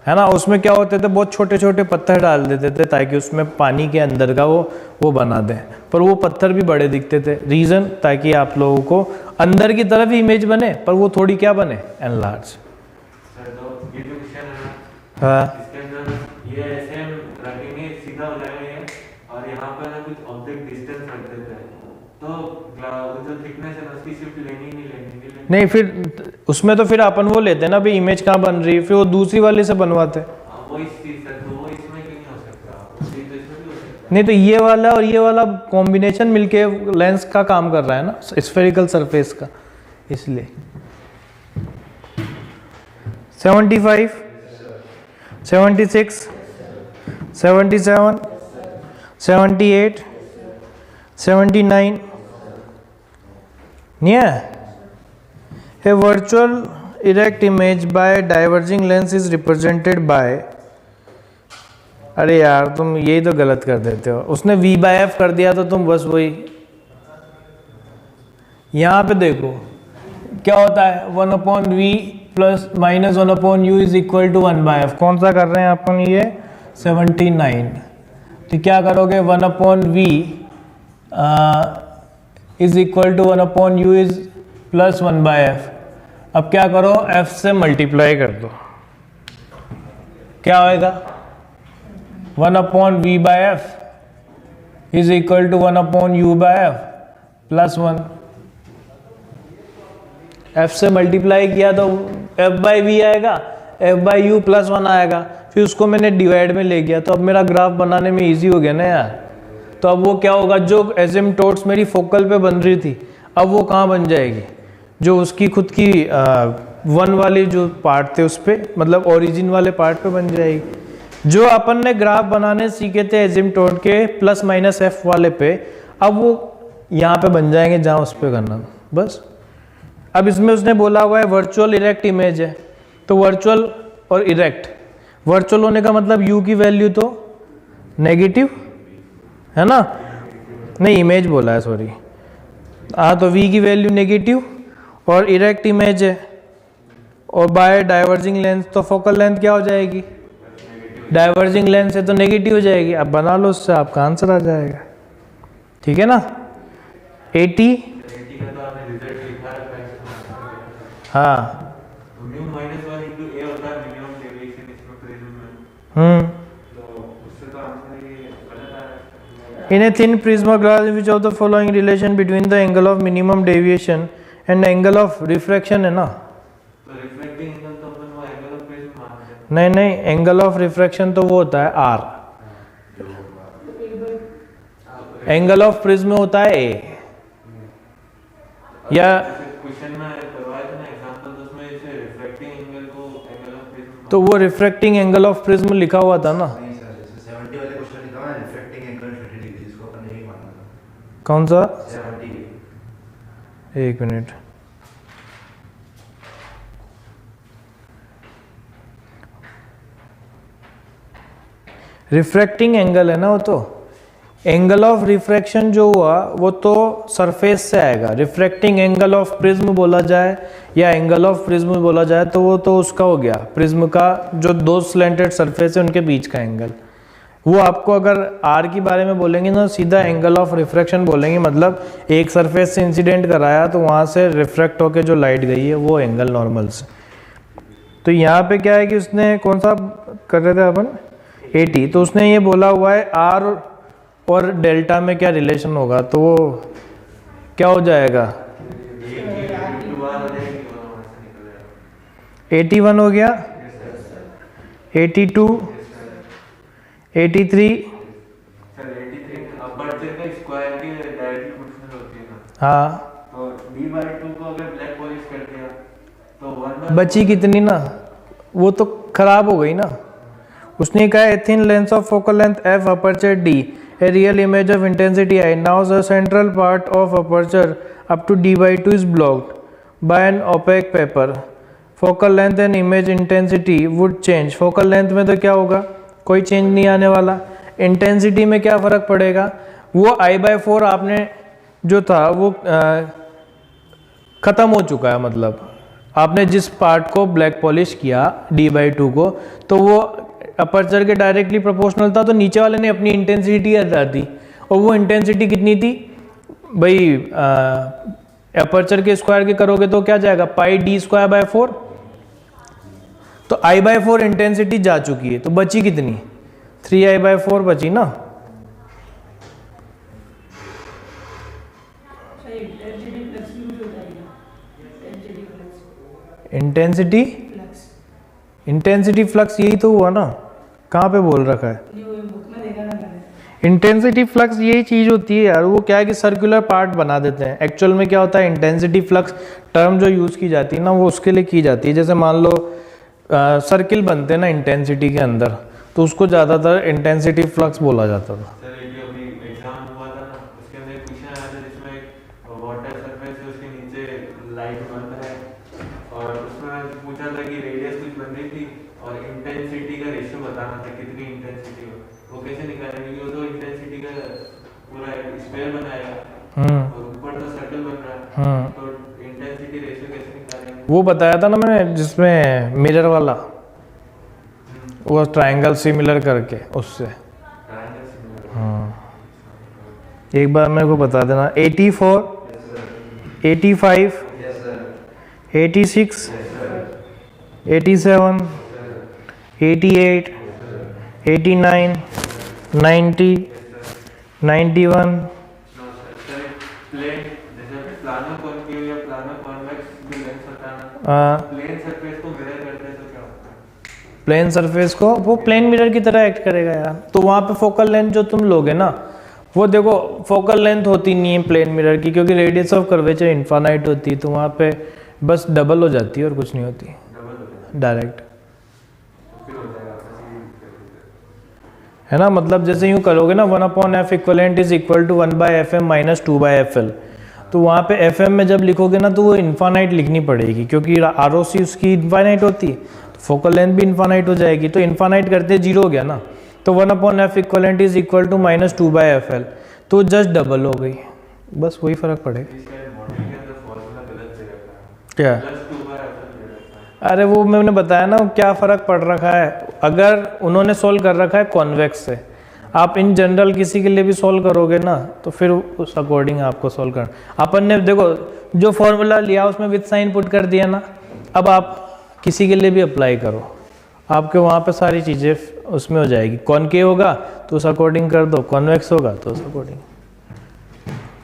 है ना। उसमें क्या होते थे, बहुत छोटे छोटे पत्थर डाल देते थे ताकि उसमें पानी के अंदर का वो बना दें, पर वो पत्थर भी बड़े दिखते थे। रीज़न, ताकि आप लोगों को अंदर की तरफ इमेज बने पर वो थोड़ी क्या बने, एनलार्ज। सर तो ये जो क्वेश्चन है हाँ, इसके अंदर ये ऐसे हम रखेंगे, सीधा हो जाएगा ये, और यहाँ पर ना कुछ ऑब्जेक्ट डिस्टेंस रख देते हैं, तो वो जो थिकनेस है उसकी शिफ्ट लेनी नहीं नहीं, फिर उसमें तो फिर अपन वो लेते हैं ना भाई, इमेज कहाँ बन रही है, फिर वो दूसरी वाले से बनवाते हैं। वो इस चीज से, तो वो इसमें क्यों नहीं हो सकता, तो इसमें भी हो सकता। नहीं तो ये वाला और ये वाला कॉम्बिनेशन मिलके लेंस का काम कर रहा है ना, स्फेरिकल सरफेस का, इसलिए। 75, 76, 77, 78, 79, नहीं है। A virtual erect image by diverging lens is represented by, अरे यार तुम यही तो गलत कर देते हो, उसने v/f कर दिया तो तुम बस वही, यहाँ पे देखो क्या होता है, 1/v plus -1/u is equal to 1/f। कौन सा कर रहे हैं अपन, ये 79। तो क्या करोगे, 1/v is equal to 1/u is plus 1/f। अब क्या करो, f से मल्टीप्लाई कर दो, क्या होएगा, 1/v/f is equal to 1/u/f +1, f से मल्टीप्लाई किया तो f/v आएगा, f/u +1 आएगा, फिर उसको मैंने डिवाइड में ले गया, तो अब मेरा ग्राफ बनाने में इजी हो गया ना यार। तो अब वो क्या होगा, जो एसिम्पटोट्स मेरी फोकल पे बन रही थी अब वो कहाँ बन जाएगी, जो उसकी खुद की 1 वाली जो पार्ट थे उस पे, मतलब ओरिजिन वाले पार्ट पे बन जाएगी। जो अपन ने ग्राफ बनाने सीखे थे एसिम्पटोट के +- f वाले पे, अब वो यहाँ पे बन जाएंगे जहाँ उस पे करना बस। अब इसमें उसने बोला हुआ है वर्चुअल इरेक्ट इमेज है, तो वर्चुअल और इरेक्ट, वर्चुअल होने का मतलब u की वैल्यू तो नेगेटिव है ना, नहीं इमेज बोला है सॉरी, हाँ तो v की वैल्यू नेगेटिव और इरेक्ट इमेज है, और बाय डाइवर्जिंग लेंथ तो फोकल लेंथ क्या हो जाएगी, डाइवर्जिंग लेंथ से तो नेगेटिव हो जाएगी। अब बना लो, उससे आपका आंसर आ जाएगा, ठीक है ना। 80 का तो आपने रिजल्ट लिखा है, हाँ म्यू -1 into a होता है मिनिमम डेविएशन इसमें प्रिज्म में, तो उससे तो आंसर ये गलत आ रहा है। In a thin prism glass, which of the following relation between the angle of minimum deviation and angle of refraction है ना, तो रिफ्लेक्टिंग एंगल तो अपन वो एंगल ऑफ प्रिज्म मानते हैं। नहीं नहीं, एंगल ऑफ रिफ्रैक्शन तो वो होता है r, एंगल ऑफ प्रिज्म में होता है a, या क्वेश्चन में करवाया था ना एग्जांपल, तो उसमें जैसे रिफ्लेक्टिंग एंगल को एंगल ऑफ प्रिज्म, तो वो रिफ्रैक्टिंग एंगल ऑफ प्रिज्म लिखा हुआ था ना। नहीं सर, जैसे 70 वाले क्वेश्चन लिखा है रिफ्लेक्टिंग एंगल 30 डिग्री, इसको अपन नहीं मानना था। कौन सा, 70 एक मिनट, रिफ्रैक्टिंग एंगल है ना वो, तो एंगल ऑफ रिफ्रैक्शन जो हुआ वो तो सरफेस से आएगा। रिफ्रैक्टिंग एंगल ऑफ प्रिज्म बोला जाए या एंगल ऑफ प्रिज्म बोला जाए तो वो तो उसका हो गया, प्रिज्म का जो दो स्लैंटेड सरफेस है उनके बीच का एंगल। वो आपको अगर आर की बारे में बोलेंगे ना, सीधा एंगल ऑफ रिफ्रैक्शन बोलेंगे, मतलब एक सरफेस से इंसिडेंट कराया तो वहाँ से रिफ्रैक्ट होकर जो लाइट गई है वो एंगल नॉर्मल से। तो यहाँ पे क्या है कि उसने कौन सा कर रहे थे अपन, 80, तो उसने ये बोला हुआ है आर और डेल्टा में क्या रिलेशन होगा, तो वो क्या हो जाएगा, 81 हो गया, 82, 83, सर 83 अपर्चर का स्क्वायर की डायरेक्टली प्रोपोर्शनल होती है ना, हाँ तो d/2 को अगर ब्लैक पॉलिश कर दिया तो 1 बची कितनी ना, वो तो खराब हो गई ना। उसने कहा ethyne lens of focal length f aperture d a real image of intensity I. Now the central part of aperture up to d/2 is blocked by an opaque paper. Focal length and image intensity would change. Focal length में तो क्या होगा, कोई change नहीं आने वाला। Intensity में क्या फ़र्क पड़ेगा, वो I/4 आपने जो था वो ख़त्म हो चुका है, मतलब आपने जिस पार्ट को ब्लैक पॉलिश किया d/2 को, तो वो अपर्चर के डायरेक्टली प्रोपोर्शनल था, तो नीचे वाले ने अपनी इंटेंसिटी हटा दी, और वो इंटेंसिटी कितनी थी भाई, अपर्चर के स्क्वायर के करोगे तो क्या जाएगा, πd²/4, तो I/4 इंटेंसिटी जा चुकी है, तो बची कितनी, 3I/4 बची ना। इंटेंसिटी फ्लक्स यही तो हुआ ना, कहाँ पे बोल रखा है, इंटेंसिटी फ्लक्स यही चीज़ होती है यार। वो क्या है कि सर्कुलर पार्ट बना देते हैं, एक्चुअल में क्या होता है, इंटेंसिटी फ्लक्स टर्म जो यूज़ की जाती है ना वो उसके लिए की जाती है। जैसे मान लो सर्किल बनते हैं ना इंटेंसिटी के अंदर, तो उसको ज़्यादातर इंटेंसिटी फ्लक्स बोला जाता था। सर एक जो अभी एग्जाम हुआ था ना, उसके अंदर क्वेश्चन आया था जिसमें वाटर सरफेस है उसके नीचे लाइट बन रहा है, और उसमें पूछा था कि रेडियस कुछ बन रही थी और इंटेंसिटी का रेशियो बताना था कितनी इंटेंसिटी हो, वो कैसे निकालेंगे, वो तो इंटेंसिटी का पूरा स्क्वायर बनाएगा और ऊपर तो सर्कल बन रहा है, तो इंटेंसिटी रेशियो कैसे निकालेंगे। वो बताया था ना मैंने, जिसमें मिरर वाला, वो ट्रायंगल सिमिलर करके उससे। हाँ एक बार मेरे को बता देना, 84, 85, 86, 87, 88, 89, 90, 91, प्लेन प्लानो कॉनकेव या प्लानो कॉन्वेक्स जो लेंस होता है ना, हाँ, प्लेन सरफेस को मिरर करते हैं तो क्या होता है? प्लेन सरफेस को वो प्लेन मिरर की तरह एक्ट करेगा यार। तो वहाँ पे फोकल लेंथ जो तुम लोगे ना, वो देखो फोकल लेंथ होती नहीं है प्लेन मिरर की, क्योंकि रेडियस ऑफ कर्वेचर इनफाइनाइट होती है, तो वहाँ पे बस डबल हो जाती है और कुछ नहीं होती डबल हो जाएगा डायरेक्ट, तो फिर हो जाएगा आपका सीरीज। है ना। मतलब जैसे यूँ करोगे ना 1/f equivalent is equal to 1/fm minus 2/fl, तो वहाँ पे fm में जब लिखोगे ना तो वो इनफाइनाइट लिखनी पड़ेगी, क्योंकि ROC उसकी इनफाइनाइट होती है, तो फोकल लेंथ भी इनफाइनाइट हो जाएगी। तो इनफाइनाइट करते 0 हो गया ना, तो 1/f equivalent is equal to minus 2/fl, तो जस्ट डबल हो गई, बस वही फ़र्क पड़ेगा। इसका मॉडल के अंदर फॉर्मूला गलत दे रखा है, क्या? प्लस 2/fl दे रखा है। अरे वो मैंने बताया ना क्या फ़र्क पड़ रखा है। अगर उन्होंने सोल्व कर रखा है कॉन्वेक्स से, आप इन जनरल किसी के लिए भी सोल्व करोगे ना तो फिर उस अकॉर्डिंग आपको सोल्व करना। अपन ने देखो जो फॉर्मूला लिया उसमें विद साइन पुट कर दिया ना, अब आप किसी के लिए भी अप्लाई करो, आपके वहाँ पे सारी चीज़ें उसमें हो जाएगी। कॉनकेव होगा तो उस अकॉर्डिंग कर दो, कॉन्वेक्स होगा तो उस अकॉर्डिंग।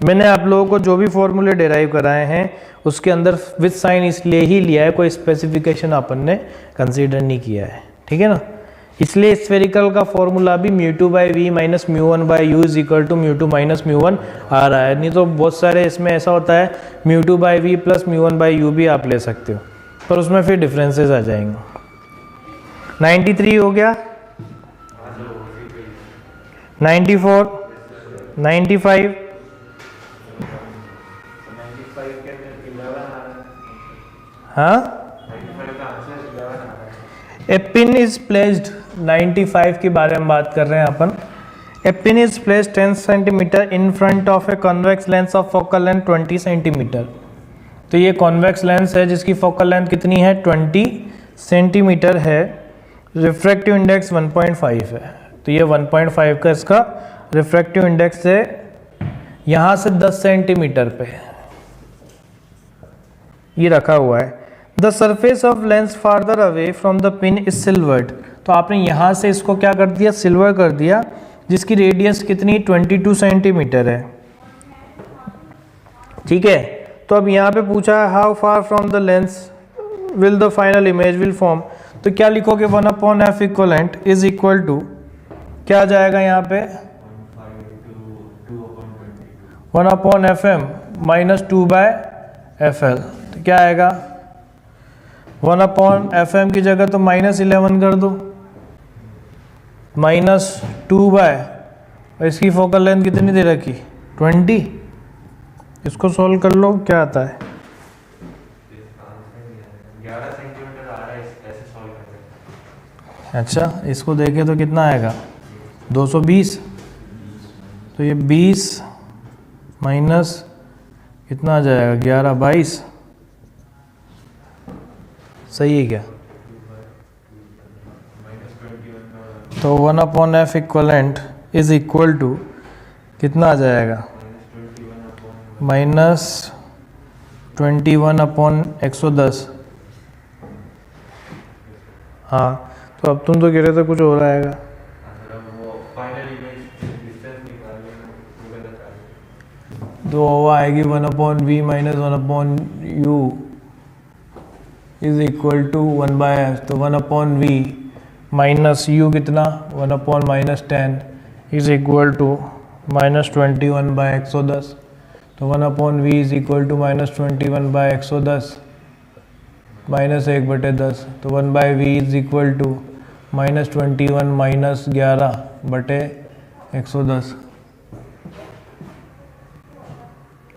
मैंने आप लोगों को जो भी फॉर्मूले डिराइव कराए हैं उसके अंदर विद साइन इसलिए ही लिया है, कोई स्पेसिफिकेशन अपन ने कंसीडर नहीं किया है, ठीक है ना। इसलिए स्फेरिकल का फॉर्मूला भी μ2/v minus μ1/u is equal to μ2 minus μ1 आ रहा है। नहीं तो बहुत सारे इसमें ऐसा होता है μ2/v प्लस μ1/u भी आप ले सकते हो, पर उसमें फिर डिफरेंसेस आ जाएंगे। 93 हो गया, 94, 95, 95 के अंदर 11 आ रहा है, हाँ 95 का आंसर 11 आ रहा है। ए पिन इज प्लेस्ड, 95 के बारे में बात कर रहे हैं अपन। A pin is placed 10 centimetre in front of a convex lens of focal length 20 centimetre. तो ये कॉन्वेक्स लेंस है जिसकी फोकल लेंथ कितनी है 20 सेंटीमीटर है, रिफ्रैक्टिव इंडेक्स 1.5 है। तो ये 1.5 का इसका रिफ्रैक्टिव इंडेक्स है, यहाँ से 10 सेंटीमीटर पे ये रखा हुआ है। The surface of lens farther away from the pin is silvered, तो आपने यहाँ से इसको क्या कर दिया, सिल्वर कर दिया, जिसकी रेडियस कितनी 22 सेंटीमीटर है, ठीक है। तो अब यहाँ पे पूछा है how far from the lens will the final image will form, तो क्या लिखोगे 1/f equivalent is equal to क्या आ जाएगा यहाँ पे 1/fm माइनस 2/fl, तो क्या आएगा 1/fm की जगह तो -11 कर दो, -2 और इसकी फोकल लेंथ कितनी दे रखी 20, इसको सॉल्व कर लो क्या आता है। 11 सेंटीमीटर आ रहा है, ऐसे सॉल्व कर रहे हैं। अच्छा इसको देखें तो कितना आएगा 220, तो ये 20 माइनस कितना आ जाएगा 11 22, सही है क्या। तो 1/f equivalent is equal to कितना आ जाएगा -21/110। हाँ तो अब तुम तो कह रहे थे कुछ हो रहा है। वो फाइनल इमेज डिस्टेंस निकाल लेना, वो गलत आ गया। तो वो आएगी 1/v minus 1/u is equal to 1/f, तो 1/v माइनस u कितना 1/-10 इज इक्वल टू -21/110, तो 1/v इज इक्वल टू -21/110 -1/10, तो 1/v इज इक्वल टू -21 -11/110।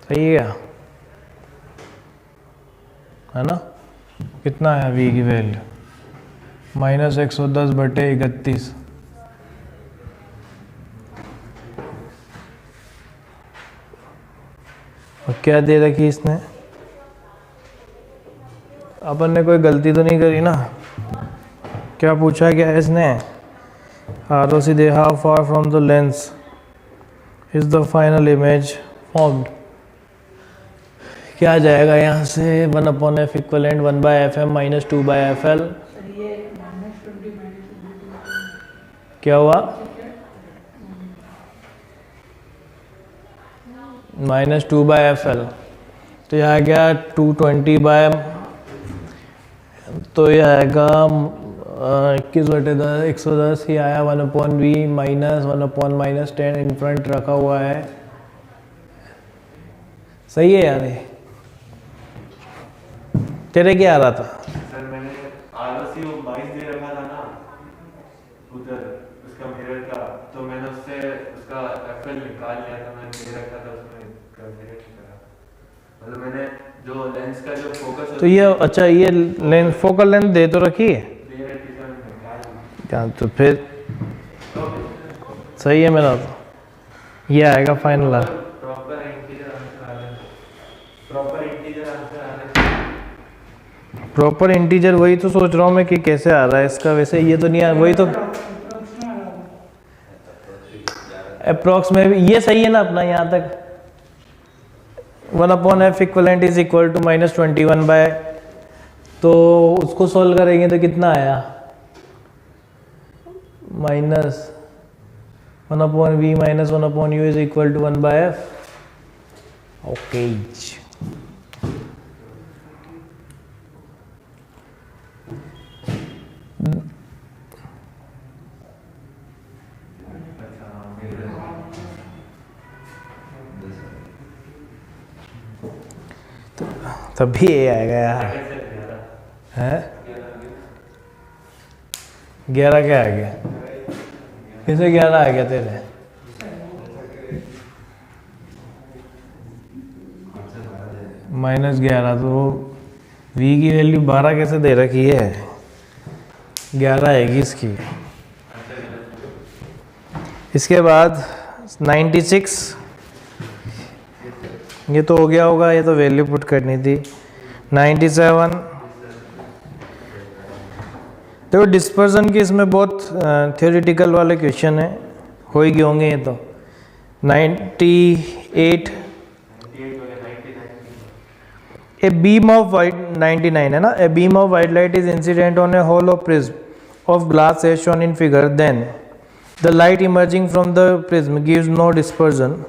सही है ना। कितना है v की वैल्यू -110/31। और क्या दे रखी इसने, अपन ने कोई गलती तो नहीं करी ना। क्या पूछा क्या है इसने, ROC they how far from the lens is the final image formed, क्या आ जाएगा यहाँ से 1/f equivalent 1/fm minus 2/fl, क्या हुआ -2/fl, तो यह आ गया 220 बाय, तो यह आएगा 21/10 110 ही आया 1/v माइनस 1/-10 इन फ्रंट रखा हुआ है। सही है यार ये। तेरे क्या आ रहा था? सर मैंने आरओसी वो 22 दे रखा था ना उधर उसका मिरर का, तो मैंने उससे उसका एफएल निकाल लिया था, मैंने दे रखा था उसमें कंपेयर करा, मतलब मैंने जो लेंस का जो फोकस तो ये अच्छा ये लेंस फोकल लेंथ दे तो रखी है दे रखी थी मैंने निकाल ली। क्या, तो फिर सही है मेरा, तो ये आएगा फाइनल। प्रॉपर इंटीजर आंसर आ रहा है, प्रॉपर इंटीजर आंसर आ रहा है। प्रॉपर इंटीजर, वही तो सोच रहा हूँ मैं कि कैसे आ रहा है इसका, वैसे ये तो नहीं आ, वही तो अप्रॉक्स में भी ये सही है ना अपना यहाँ तक। 1/f equivalent is equal to -21 by, तो उसको सॉल्व करेंगे तो कितना आया -1/v minus 1/u is equal to 1/f। Okay तभी ये आएगा यार। है 11 क्या आ गया? किसे 11 आ गया तेरे? -11, तो v की वैल्यू 12 कैसे दे रखी है? 11 आएगी इसकी। इसके बाद 96, ये तो हो गया होगा, ये तो वैल्यू पुट करनी थी। 97, देखो डिस्पर्सन की इसमें बहुत थियोरेटिकल वाले क्वेश्चन है, हो ही गए होंगे ये तो। 98, ए बीम ऑफ वाइट 99 है ना, a beam of white light is incident on a hollow prism of glass as shown in figure, then the light emerging from the prism gives no dispersion.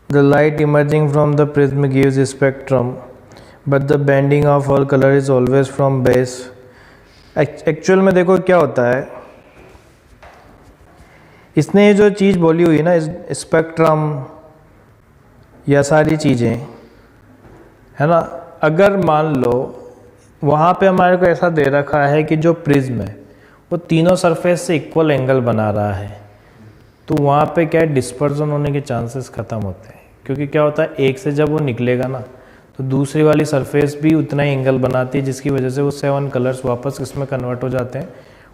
The light emerging from the prism gives a spectrum, but the bending of all color is always from base. Actual में देखो क्या होता है, इसने ये जो चीज़ बोली हुई है ना, स्पेक्ट्रम या सारी चीज़ें है ना, अगर मान लो वहाँ पे हमारे को ऐसा दे रखा है कि जो प्रिज्म है वो तीनों सरफेस से इक्वल एंगल बना रहा है, तो वहाँ पे क्या है, डिस्पर्जन होने के चांसेस ख़त्म होते हैं। क्योंकि क्या होता है, एक से जब वो निकलेगा ना तो दूसरी वाली सरफेस भी उतना ही एंगल बनाती है, जिसकी वजह से वो 7 कलर्स वापस इसमें कन्वर्ट हो जाते हैं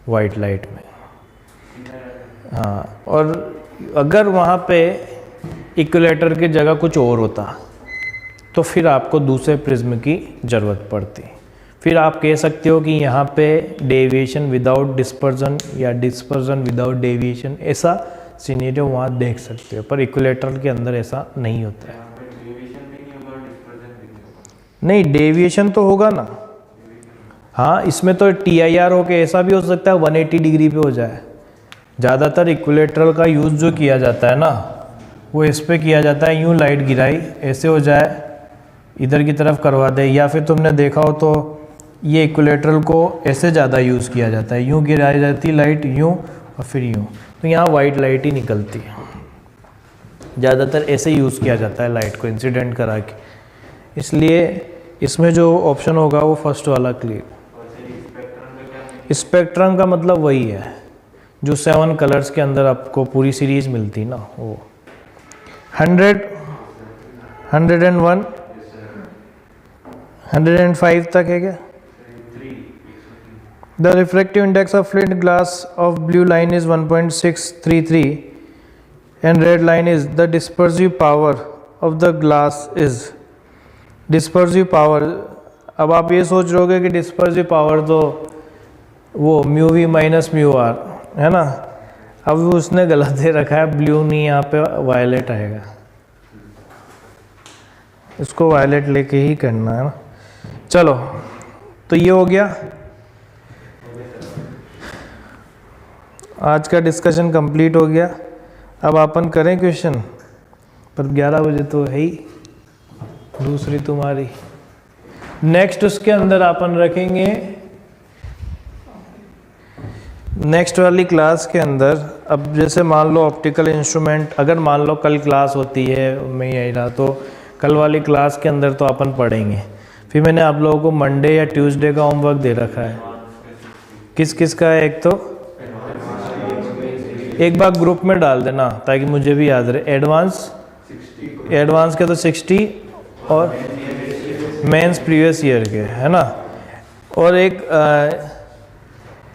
वाइट लाइट में। हाँ, और अगर वहाँ पे इक्विलेटर की जगह कुछ और होता तो फिर आपको दूसरे प्रिज्म की ज़रूरत पड़ती। फिर आप कह सकते हो कि यहाँ पे डेविएशन विदाउट डिस्पर्जन या डिस्पर्जन विदाउट डेविएशन, ऐसा सिनेरियो वहाँ देख सकते हो, पर इक्विलेटर के अंदर ऐसा नहीं होता है। नहीं, डेविएशन तो होगा ना। हाँ, इसमें तो TIR हो के ऐसा भी हो सकता है 180 डिग्री पे हो जाए। ज़्यादातर इक्विलेटरल का यूज़ जो किया जाता है ना, वो इस पे किया जाता है, यूँ लाइट गिराई ऐसे हो जाए, इधर की तरफ करवा दे, या फिर तुमने देखा हो तो ये इक्विलेटरल को ऐसे ज़्यादा यूज़ किया जाता है, यूँ गिराई जाती लाइट यूँ और फिर यूँ, तो यहाँ वाइट लाइट ही निकलती है। ज़्यादातर ऐसे यूज़ किया जाता है लाइट को इंसिडेंट करा के, इसलिए इसमें जो ऑप्शन होगा वो फर्स्ट वाला क्लियर। स्पेक्ट्रम का मतलब वही है जो 7 कलर्स के अंदर आपको पूरी सीरीज मिलती ना, वो 100, 101, 105 तक है क्या? The refractive index of flint glass of blue line is 1.633 and red line is the dispersive power of the glass is dispersive power। अब आप ये सोच रहे होगे कि dispersive power तो वो mu v minus mu r है ना, अब उसने गलत दे रखा है, ब्लू नहीं, यहाँ पे वायलेट आएगा, इसको वायलेट लेके ही करना है ना। चलो, तो ये हो गया। आज का डिस्कशन कंप्लीट हो गया। अब अपन करें क्वेश्चन, पर 11 बजे तो है ही दूसरी तुम्हारी। नेक्स्ट उसके अंदर अपन रखेंगे, नेक्स्ट वाली क्लास के अंदर, अब जैसे मान लो ऑप्टिकल इंस्ट्रूमेंट, अगर मान लो कल क्लास होती है, मैं यही रहा, तो कल वाली क्लास के अंदर तो अपन पढ़ेंगे। फिर मैंने आप लोगों को मंडे या ट्यूसडे का होमवर्क दे रखा है। किस किस का है? एक तो एक बार ग्रुप में डाल देना ताकि मुझे भी याद रहे। एडवांस के तो 60 और मेंस प्रीवियस ईयर के, है ना। और एक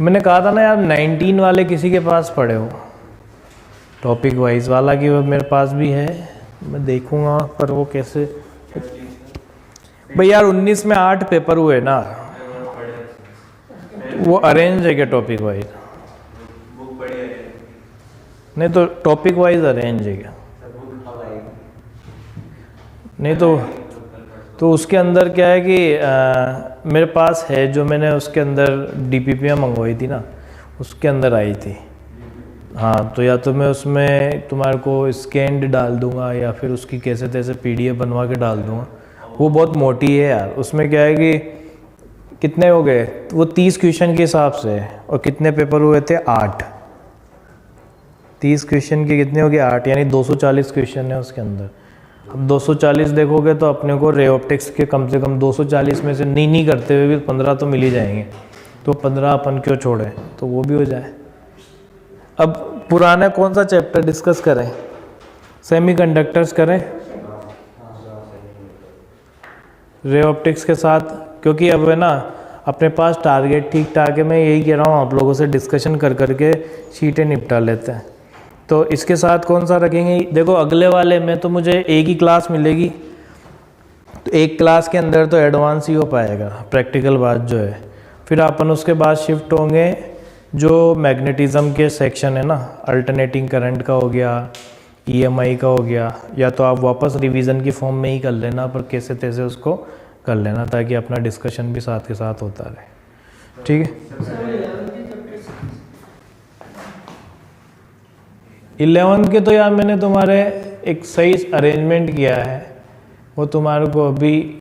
मैंने कहा था ना यार, 19 वाले किसी के पास पढ़े हो टॉपिक वाइज वाला, कि वो मेरे पास भी है, मैं देखूंगा पर वो कैसे। भाई यार 19 में 8 पेपर हुए ना, वो अरेंज है क्या टॉपिक वाइज? नहीं तो टॉपिक वाइज अरेंज है क्या? नहीं तो उसके अंदर क्या है कि मेरे पास है, जो मैंने उसके अंदर डीपीपीआर मंगवाई थी ना, उसके अंदर आई थी। हाँ, तो या तो मैं उसमें तुम्हारे को स्कैंड डाल दूंगा या फिर उसकी कैसे तैसे पीडीएफ बनवा के डाल दूंगा। वो बहुत मोटी है यार। उसमें क्या है कि कितने हो गए, वो 30 क्वेश्चन के हिसाब से है, और कितने पेपर हुए थे? 8। 30 क्वेश्चन के कितने हो गए? 8, यानी 240 क्वेश्चन है उसके अंदर। अब 240 देखोगे तो अपने को रे ऑप्टिक्स के कम से कम 240 में से नहीं करते हुए भी 15 तो मिल ही जाएंगे। तो 15 अपन क्यों छोड़ें, तो वो भी हो जाए। अब पुराना कौन सा चैप्टर डिस्कस करें? सेमीकंडक्टर्स करें रे ऑप्टिक्स के साथ, क्योंकि अब है ना अपने पास टारगेट ठीक ठाक है। मैं यही कह रहा हूँ आप लोगों से डिस्कशन कर करके शीटें निपटा लेते हैं। तो इसके साथ कौन सा रखेंगे? देखो अगले वाले में तो मुझे एक ही क्लास मिलेगी, तो एक क्लास के अंदर तो एडवांस ही हो पाएगा प्रैक्टिकल बात जो है। फिर अपन उसके बाद शिफ्ट होंगे जो मैग्नेटिज्म के सेक्शन है ना, अल्टरनेटिंग करंट का हो गया, ईएमआई का हो गया, या तो आप वापस रिवीजन की फॉर्म में ही कर लेना, पर कैसे तैसे उसको कर लेना ताकि अपना डिस्कशन भी साथ के साथ होता रहे। ठीक है। 11 के तो यार मैंने तुम्हारे एक सही अरेंजमेंट किया है, वो तुम्हारे को अभी